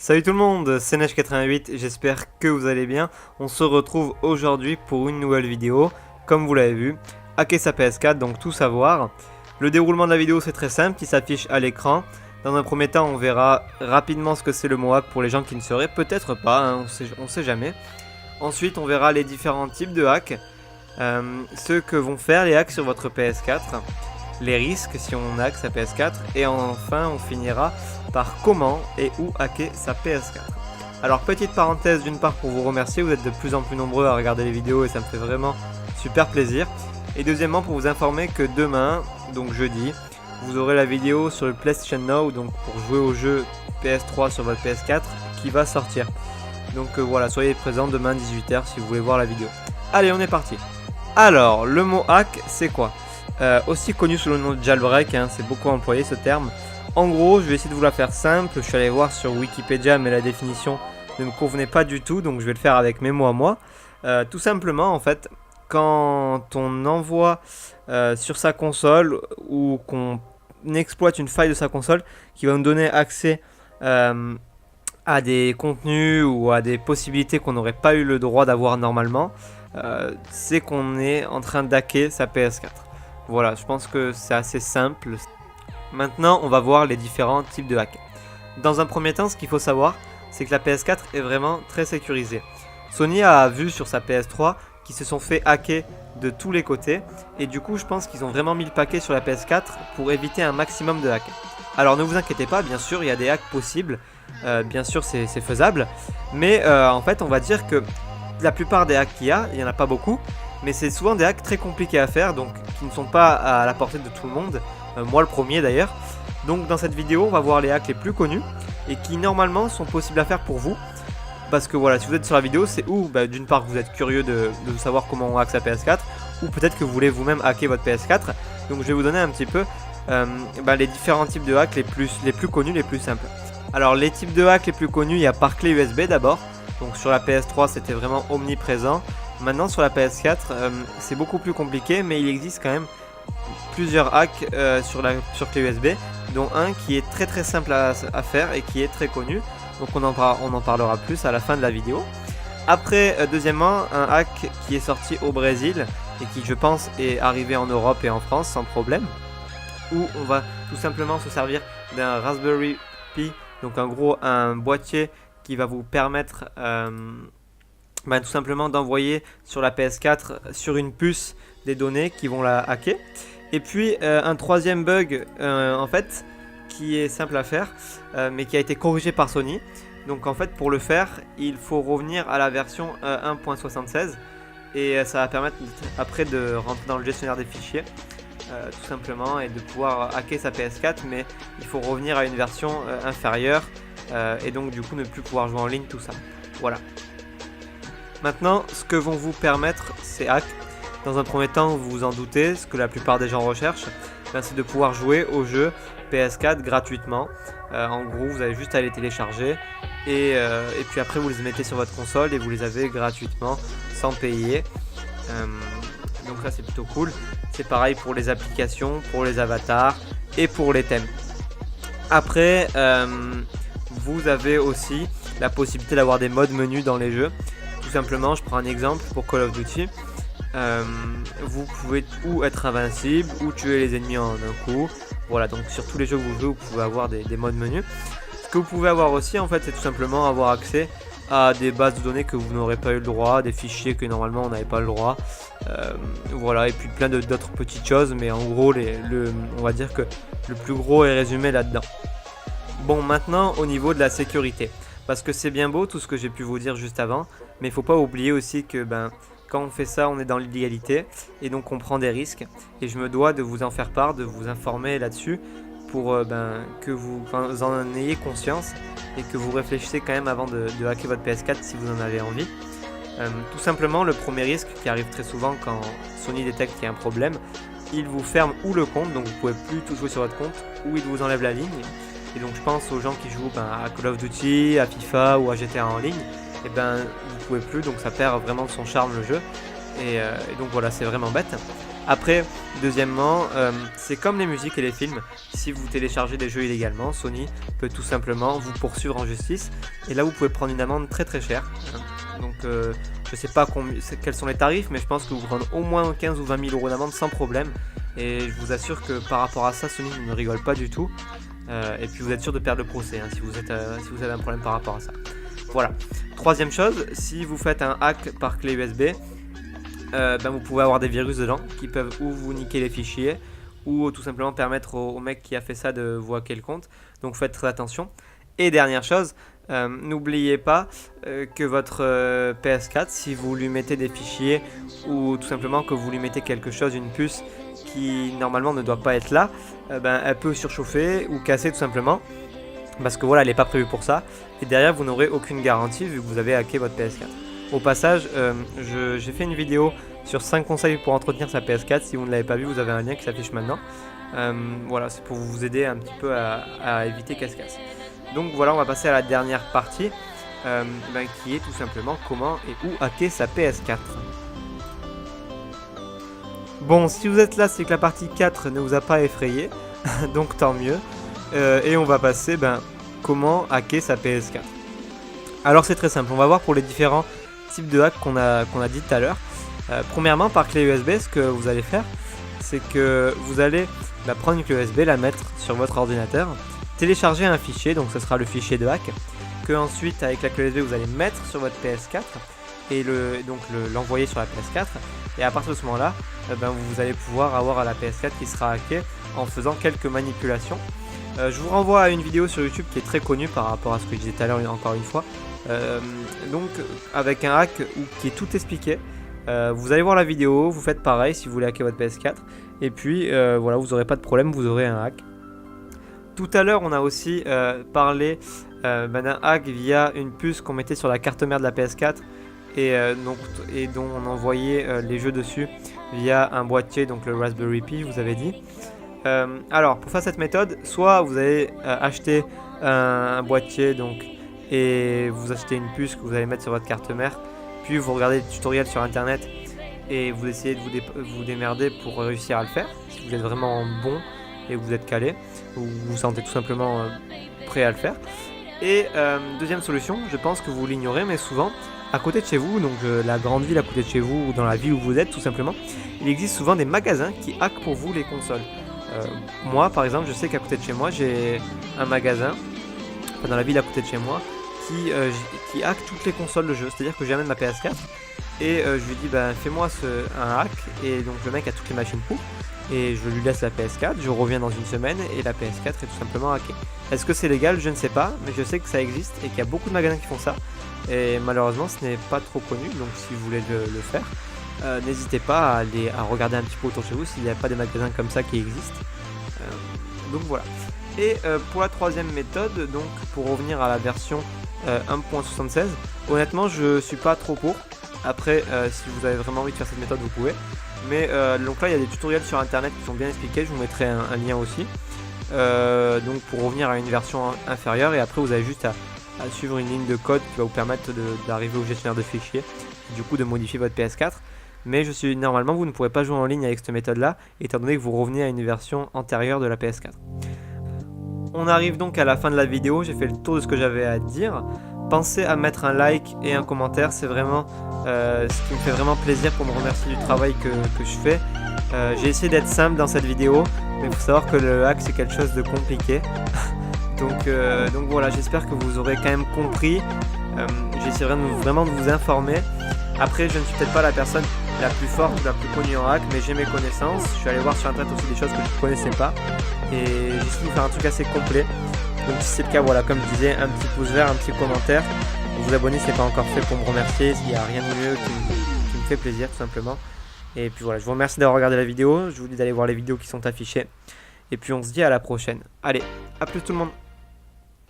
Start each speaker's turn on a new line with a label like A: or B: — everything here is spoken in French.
A: Salut tout le monde, c'est Neige88, j'espère que vous allez bien. On se retrouve aujourd'hui pour une nouvelle vidéo, comme vous l'avez vu, hacker sa PS4, donc tout savoir. Le déroulement de la vidéo c'est très simple, qui s'affiche à l'écran. Dans un premier temps, on verra rapidement ce que c'est le mot hack pour les gens qui ne sauraient peut-être pas, hein, on sait jamais. Ensuite, on verra les différents types de hacks, ce que vont faire les hacks sur votre PS4, les risques si on hack sa PS4, et enfin on finira par comment et où hacker sa PS4. Alors petite parenthèse d'une part pour vous remercier, vous êtes de plus en plus nombreux à regarder les vidéos et ça me fait vraiment super plaisir. Et deuxièmement pour vous informer que demain, donc jeudi, vous aurez la vidéo sur le PlayStation Now, donc pour jouer au jeu PS3 sur votre PS4 qui va sortir. Donc voilà, soyez présents demain 18h si vous voulez voir la vidéo. Allez, on est parti. Alors, le mot hack, c'est quoi? Aussi connu sous le nom de jailbreak, hein, c'est beaucoup employé ce terme. En gros, je vais essayer de vous la faire simple. Je suis allé voir sur Wikipédia, mais la définition ne me convenait pas du tout, donc je vais le faire avec mes mots à moi. Tout simplement, en fait, quand on envoie sur sa console ou qu'on exploite une faille de sa console qui va nous donner accès à des contenus ou à des possibilités qu'on n'aurait pas eu le droit d'avoir normalement, c'est qu'on est en train d'hacker sa PS4. Voilà, je pense que c'est assez simple. Maintenant, on va voir les différents types de hacks. Dans un premier temps, ce qu'il faut savoir, c'est que la PS4 est vraiment très sécurisée. Sony a vu sur sa PS3 qu'ils se sont fait hacker de tous les côtés, et du coup, je pense qu'ils ont vraiment mis le paquet sur la PS4 pour éviter un maximum de hacks. Alors ne vous inquiétez pas, bien sûr, il y a des hacks possibles, bien sûr c'est faisable, mais en fait, on va dire que la plupart des hacks qu'il y a, il n'y en a pas beaucoup, mais c'est souvent des hacks très compliqués à faire, donc qui ne sont pas à la portée de tout le monde, moi le premier d'ailleurs. Donc dans cette vidéo, on va voir les hacks les plus connus et qui normalement sont possibles à faire pour vous. Parce que voilà, si vous êtes sur la vidéo, c'est ou d'une part vous êtes curieux de savoir comment on hack sa PS4, ou peut-être que vous voulez vous-même hacker votre PS4. Donc je vais vous donner un petit peu les différents types de hacks les plus connus, les plus simples. Alors les types de hacks les plus connus, il y a par clé USB d'abord. Donc sur la PS3 c'était vraiment omniprésent. Maintenant sur la PS4 c'est beaucoup plus compliqué, mais il existe quand même plusieurs hacks sur clé USB, dont un qui est très simple à faire et qui est très connu. Donc on en parlera plus à la fin de la vidéo. Après, deuxièmement, un hack qui est sorti au Brésil et qui je pense est arrivé en Europe et en France sans problème, où on va tout simplement se servir d'un Raspberry Pi, donc en gros un boîtier qui va vous permettre tout simplement d'envoyer sur la PS4 sur une puce des données qui vont la hacker. Et puis un troisième bug en fait qui est simple à faire mais qui a été corrigé par Sony. Donc en fait pour le faire il faut revenir à la version 1.76 et ça va permettre après de rentrer dans le gestionnaire des fichiers tout simplement et de pouvoir hacker sa PS4, mais il faut revenir à une version inférieure et donc du coup ne plus pouvoir jouer en ligne, tout ça. Voilà. Maintenant, ce que vont vous permettre ces hacks, dans un premier temps, vous vous en doutez, ce que la plupart des gens recherchent, c'est de pouvoir jouer au jeu PS4 gratuitement. En gros, vous avez juste à les télécharger et puis après vous les mettez sur votre console et vous les avez gratuitement sans payer. Donc ça c'est plutôt cool. C'est pareil pour les applications, pour les avatars et pour les thèmes. Après, vous avez aussi la possibilité d'avoir des modes menus dans les jeux. Tout simplement, je prends un exemple pour Call of Duty. Vous pouvez ou être invincible ou tuer les ennemis en un coup. Voilà, donc sur tous les jeux que vous jouez, vous pouvez avoir des modes menus. Ce que vous pouvez avoir aussi, en fait, c'est tout simplement avoir accès à des bases de données que vous n'aurez pas eu le droit, des fichiers que normalement on n'avait pas le droit. Voilà, et puis plein d'autres petites choses, mais en gros, on va dire que le plus gros est résumé là-dedans. Bon, maintenant au niveau de la sécurité, parce que c'est bien beau tout ce que j'ai pu vous dire juste avant, mais il ne faut pas oublier aussi que quand on fait ça, on est dans l'illégalité et donc on prend des risques. Et je me dois de vous en faire part, de vous informer là-dessus pour que vous en ayez conscience et que vous réfléchissez quand même avant de hacker votre PS4 si vous en avez envie. Tout simplement, le premier risque qui arrive très souvent quand Sony détecte qu'il y a un problème, il vous ferme ou le compte, donc vous ne pouvez plus tout jouer sur votre compte, ou il vous enlève la ligne. Et donc je pense aux gens qui jouent à Call of Duty, à FIFA ou à GTA en ligne. Et vous pouvez plus, donc ça perd vraiment son charme le jeu, et donc voilà, c'est vraiment bête. Après, deuxièmement, c'est comme les musiques et les films. Si vous téléchargez des jeux illégalement, Sony peut tout simplement vous poursuivre en justice. Et là, vous pouvez prendre une amende très très chère. Donc, je sais pas quels sont les tarifs, mais je pense que vous prendrez au moins 15 ou 20 000 euros d'amende sans problème. Et je vous assure que par rapport à ça, Sony ne rigole pas du tout. Et puis vous êtes sûr de perdre le procès si vous avez un problème par rapport à ça. Voilà. Troisième chose, si vous faites un hack par clé USB, vous pouvez avoir des virus dedans qui peuvent ou vous niquer les fichiers ou tout simplement permettre au mec qui a fait ça de vous hacker le compte. Donc faites très attention. Et dernière chose, n'oubliez pas que votre PS4, si vous lui mettez des fichiers ou tout simplement que vous lui mettez quelque chose, une puce qui normalement ne doit pas être là, elle peut surchauffer ou casser tout simplement. Parce que voilà, elle n'est pas prévue pour ça. Et derrière, vous n'aurez aucune garantie vu que vous avez hacké votre PS4. Au passage, j'ai fait une vidéo sur 5 conseils pour entretenir sa PS4. Si vous ne l'avez pas vu, vous avez un lien qui s'affiche maintenant. Voilà, c'est pour vous aider un petit peu à éviter qu'elle se casse. Donc voilà, on va passer à la dernière partie, qui est tout simplement comment et où hacker sa PS4. Bon, si vous êtes là, c'est que la partie 4 ne vous a pas effrayé, donc tant mieux. Et on va passer, comment hacker sa PS4. Alors c'est très simple, on va voir pour les différents types de hacks qu'on a dit tout à l'heure. Premièrement, par clé USB, ce que vous allez faire, c'est que vous allez prendre une clé USB, la mettre sur votre ordinateur, télécharger un fichier, donc ce sera le fichier de hack, que ensuite avec la clé USB vous allez mettre sur votre PS4 et l'envoyer sur la PS4. Et à partir de ce moment-là, vous allez pouvoir avoir la PS4 qui sera hackée en faisant quelques manipulations. Je vous renvoie à une vidéo sur YouTube qui est très connue par rapport à ce que je disais tout à l'heure encore une fois. Donc avec un hack qui est tout expliqué. Vous allez voir la vidéo, vous faites pareil si vous voulez hacker votre PS4. Et puis voilà, vous n'aurez pas de problème, vous aurez un hack. Tout à l'heure on a aussi parlé d'un hack via une puce qu'on mettait sur la carte mère de la PS4 et dont on envoyait les jeux dessus via un boîtier, donc le Raspberry Pi, je vous avais dit. Alors pour faire cette méthode, soit vous allez acheter un boîtier et vous achetez une puce que vous allez mettre sur votre carte mère, puis vous regardez des tutoriels sur internet et vous essayez de vous démerder pour réussir à le faire, si vous êtes vraiment bon et que vous êtes calé, ou vous vous sentez tout simplement prêt à le faire. Et deuxième solution, je pense que vous l'ignorez, mais souvent à côté de chez vous, donc la grande ville à côté de chez vous ou dans la ville où vous êtes tout simplement, il existe souvent des magasins qui hackent pour vous les consoles. Moi par exemple, je sais qu'à côté de chez moi j'ai un magasin dans la ville à côté de chez moi qui hack toutes les consoles de jeu. C'est-à-dire que j'amène ma PS4 et je lui dis fais-moi un hack, et donc le mec a toutes les machines pour, et je lui laisse la PS4, je reviens dans une semaine et la PS4 est tout simplement hackée. Est-ce que c'est légal? Je ne sais pas, mais je sais que ça existe et qu'il y a beaucoup de magasins qui font ça, et malheureusement ce n'est pas trop connu. Donc si vous voulez le faire, n'hésitez pas à regarder un petit peu autour de chez vous s'il n'y a pas des magasins comme ça qui existent. Donc voilà. Et pour la troisième méthode, donc pour revenir à la version 1.76, honnêtement je suis pas trop pour. Après si vous avez vraiment envie de faire cette méthode, vous pouvez. Mais donc là il y a des tutoriels sur internet qui sont bien expliqués, je vous mettrai un lien aussi. Donc pour revenir à une version inférieure, et après vous avez juste à suivre une ligne de code qui va vous permettre d'arriver au gestionnaire de fichiers, du coup de modifier votre PS4. Mais normalement vous ne pourrez pas jouer en ligne avec cette méthode là, étant donné que vous revenez à une version antérieure de la PS4. On arrive donc à la fin de la vidéo, j'ai fait le tour de ce que j'avais à dire. Pensez à mettre un like et un commentaire, c'est vraiment ce qui me fait vraiment plaisir pour me remercier du travail que je fais. J'ai essayé d'être simple dans cette vidéo, mais il faut savoir que le hack c'est quelque chose de compliqué. donc voilà, j'espère que vous aurez quand même compris. J'essaierai vraiment de vous informer. Après, je ne suis peut-être pas la personne la plus forte ou la plus connue en hack, mais j'ai mes connaissances. Je suis allé voir sur internet aussi des choses que je ne connaissais pas, et j'essaie de vous faire un truc assez complet. Donc si c'est le cas, voilà, comme je disais, un petit pouce vert, un petit commentaire, vous abonner si ce n'est pas encore fait pour me remercier. Il n'y a rien de mieux qui me fait plaisir tout simplement. Et puis voilà, je vous remercie d'avoir regardé la vidéo, je vous dis d'aller voir les vidéos qui sont affichées, et puis on se dit à la prochaine. Allez, à plus tout le monde.